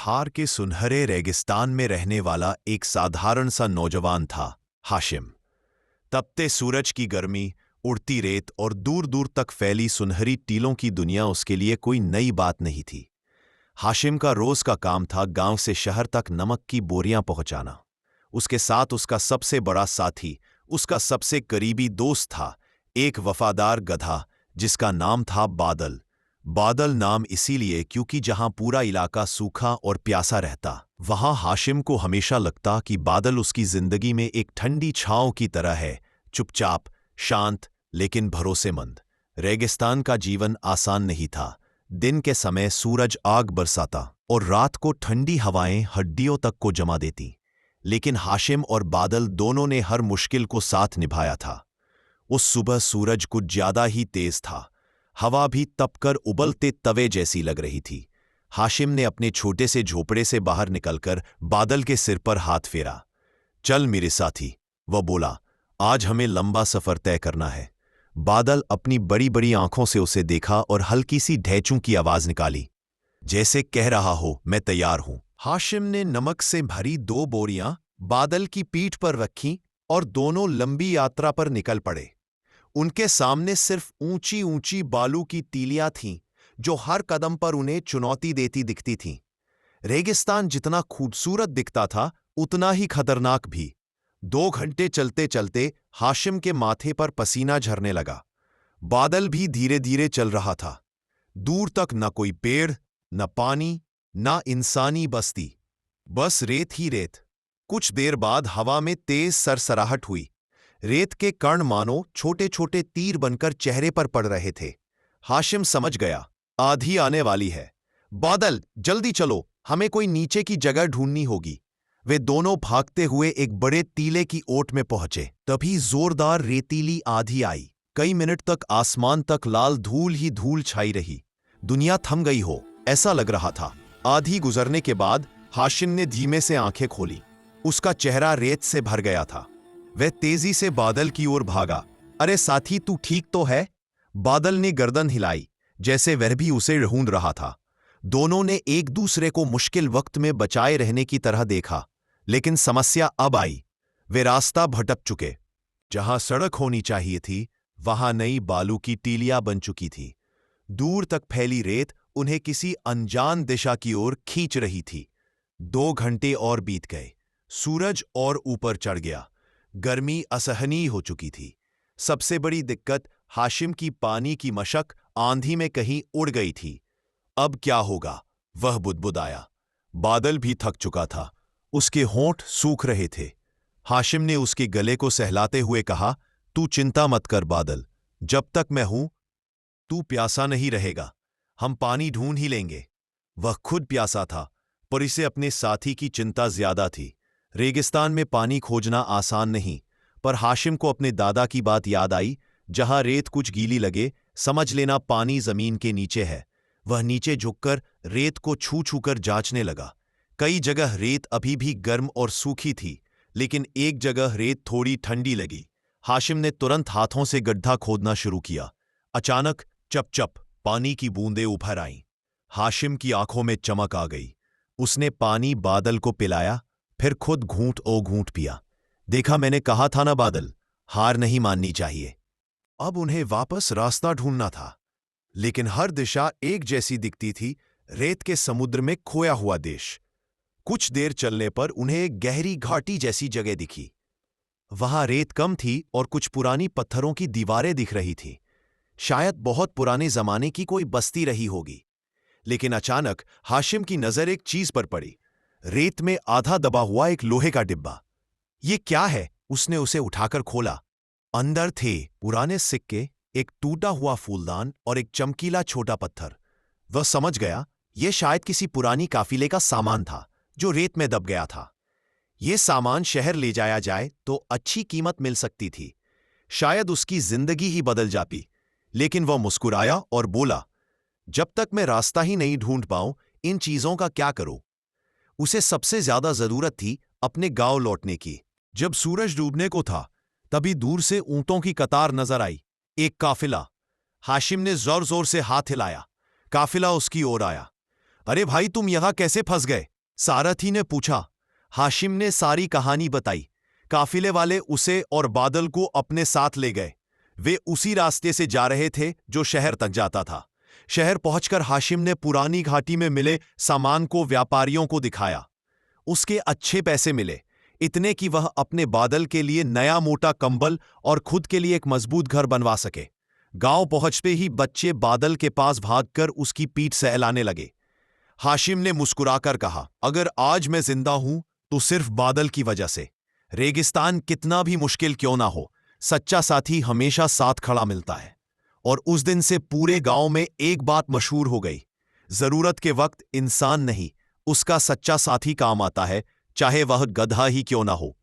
थार के सुनहरे रेगिस्तान में रहने वाला एक साधारण सा नौजवान था, हाशिम। तपते सूरज की गर्मी, उड़ती रेत और दूर दूर तक फैली सुनहरी टीलों की दुनिया उसके लिए कोई नई बात नहीं थी। हाशिम का रोज का काम था गांव से शहर तक नमक की बोरियां पहुंचाना। उसके साथ उसका सबसे बड़ा साथी, उसका सबसे करीबी दोस्त था, एक वफादार गधा जिसका नाम था बादल। बादल नाम इसीलिए क्योंकि जहां पूरा इलाका सूखा और प्यासा रहता, वहां हाशिम को हमेशा लगता कि बादल उसकी जिंदगी में एक ठंडी छांव की तरह है, चुपचाप, शांत लेकिन भरोसेमंद। रेगिस्तान का जीवन आसान नहीं था। दिन के समय सूरज आग बरसाता और रात को ठंडी हवाएं हड्डियों तक को जमा देती, लेकिन हाशिम और बादल दोनों ने हर मुश्किल को साथ निभाया था। उस सुबह सूरज कुछ ज्यादा ही तेज था। हवा भी तपकर उबलते तवे जैसी लग रही थी। हाशिम ने अपने छोटे से झोपड़े से बाहर निकलकर बादल के सिर पर हाथ फेरा। चल मेरे साथी, वह बोला, आज हमें लंबा सफर तय करना है। बादल अपनी बड़ी बड़ी आंखों से उसे देखा और हल्की सी ढैचू की आवाज निकाली, जैसे कह रहा हो मैं तैयार हूं। हाशिम ने नमक से भरी 2 बोरियां बादल की पीठ पर रखीं और दोनों लंबी यात्रा पर निकल पड़े। उनके सामने सिर्फ ऊंची ऊंची बालू की तीलियां थीं, जो हर कदम पर उन्हें चुनौती देती दिखती थीं। रेगिस्तान जितना खूबसूरत दिखता था, उतना ही खतरनाक भी। 2 घंटे चलते चलते हाशिम के माथे पर पसीना झरने लगा। बादल भी धीरे धीरे चल रहा था। दूर तक न कोई पेड़, न पानी, न इंसानी बस्ती, बस रेत ही रेत। कुछ देर बाद हवा में तेज सरसराहट हुई। रेत के कण मानो छोटे छोटे तीर बनकर चेहरे पर पड़ रहे थे। हाशिम समझ गया, आंधी आने वाली है। बादल, जल्दी चलो, हमें कोई नीचे की जगह ढूंढनी होगी। वे दोनों भागते हुए एक बड़े टीले की ओट में पहुंचे। तभी जोरदार रेतीली आंधी आई। कई मिनट तक आसमान तक लाल धूल ही धूल छाई रही। दुनिया थम गई हो, ऐसा लग रहा था। आंधी गुजरने के बाद हाशिम ने धीमे से आंखें खोली। उसका चेहरा रेत से भर गया था। वह तेजी से बादल की ओर भागा। अरे साथी, तू ठीक तो है? बादल ने गर्दन हिलाई, जैसे वह भी उसे ढूंढ रहा था। दोनों ने एक दूसरे को मुश्किल वक्त में बचाए रहने की तरह देखा, लेकिन समस्या अब आई। वे रास्ता भटक चुके। जहां सड़क होनी चाहिए थी, वहां नई बालू की टीलियां बन चुकी थी। दूर तक फैली रेत उन्हें किसी अनजान दिशा की ओर खींच रही थी। 2 घंटे और बीत गए। सूरज और ऊपर चढ़ गया। गर्मी असहनीय हो चुकी थी। सबसे बड़ी दिक्कत हाशिम की पानी की मशक आंधी में कहीं उड़ गई थी। अब क्या होगा, वह बुदबुदाया। बादल भी थक चुका था। उसके होंठ सूख रहे थे। हाशिम ने उसके गले को सहलाते हुए कहा, तू चिंता मत कर बादल, जब तक मैं हूं तू प्यासा नहीं रहेगा। हम पानी ढूंढ ही लेंगे। वह खुद प्यासा था, पर इसे अपने साथी की चिंता ज्यादा थी। रेगिस्तान में पानी खोजना आसान नहीं, पर हाशिम को अपने दादा की बात याद आई, जहां रेत कुछ गीली लगे, समझ लेना पानी जमीन के नीचे है। वह नीचे झुककर रेत को छू छू कर जांचने लगा। कई जगह रेत अभी भी गर्म और सूखी थी, लेकिन एक जगह रेत थोड़ी ठंडी लगी। हाशिम ने तुरंत हाथों से गड्ढा खोदना शुरू किया। अचानक चप चप पानी की बूंदें उभर आईं। हाशिम की आंखों में चमक आ गई। उसने पानी बादल को पिलाया, फिर खुद घूंट ओ घूंट पिया। देखा, मैंने कहा था ना बादल, हार नहीं माननी चाहिए। अब उन्हें वापस रास्ता ढूंढना था, लेकिन हर दिशा एक जैसी दिखती थी, रेत के समुद्र में खोया हुआ देश। कुछ देर चलने पर उन्हें एक गहरी घाटी जैसी जगह दिखी। वहां रेत कम थी और कुछ पुरानी पत्थरों की दीवारें दिख रही थी। शायद बहुत पुराने जमाने की कोई बस्ती रही होगी। लेकिन अचानक हाशिम की नजर एक चीज पर पड़ी। रेत में आधा दबा हुआ एक लोहे का डिब्बा। ये क्या है? उसने उसे उठाकर खोला। अंदर थे पुराने सिक्के, एक टूटा हुआ फूलदान और एक चमकीला छोटा पत्थर। वह समझ गया, यह शायद किसी पुरानी काफिले का सामान था, जो रेत में दब गया था। यह सामान शहर ले जाया जाए तो अच्छी कीमत मिल सकती थी। शायद उसकी जिंदगी ही बदल जाती। लेकिन वह मुस्कुराया और बोला, जब तक मैं रास्ता ही नहीं ढूंढ पाऊं, इन चीजों का क्या करूं? उसे सबसे ज्यादा जरूरत थी अपने गांव लौटने की। जब सूरज डूबने को था, तभी दूर से ऊंटों की कतार नजर आई। एक काफिला। हाशिम ने जोर जोर से हाथ हिलाया। काफिला उसकी ओर आया। अरे भाई, तुम यहां कैसे फंस गए? सारथी ने पूछा। हाशिम ने सारी कहानी बताई। काफिले वाले उसे और बादल को अपने साथ ले गए। वे उसी रास्ते से जा रहे थे जो शहर तक जाता था। शहर पहुंचकर हाशिम ने पुरानी घाटी में मिले सामान को व्यापारियों को दिखाया। उसके अच्छे पैसे मिले, इतने कि वह अपने बादल के लिए नया मोटा कंबल और खुद के लिए एक मजबूत घर बनवा सके। गांव पहुंचते ही बच्चे बादल के पास भागकर उसकी पीठ सहलाने लगे। हाशिम ने मुस्कुराकर कहा, अगर आज मैं जिंदा हूं तो सिर्फ बादल की वजह से। रेगिस्तान कितना भी मुश्किल क्यों ना हो, सच्चा साथी हमेशा साथ खड़ा मिलता है। और उस दिन से पूरे गांव में एक बात मशहूर हो गई, जरूरत के वक्त इंसान नहीं, उसका सच्चा साथी काम आता है, चाहे वह गधा ही क्यों ना हो।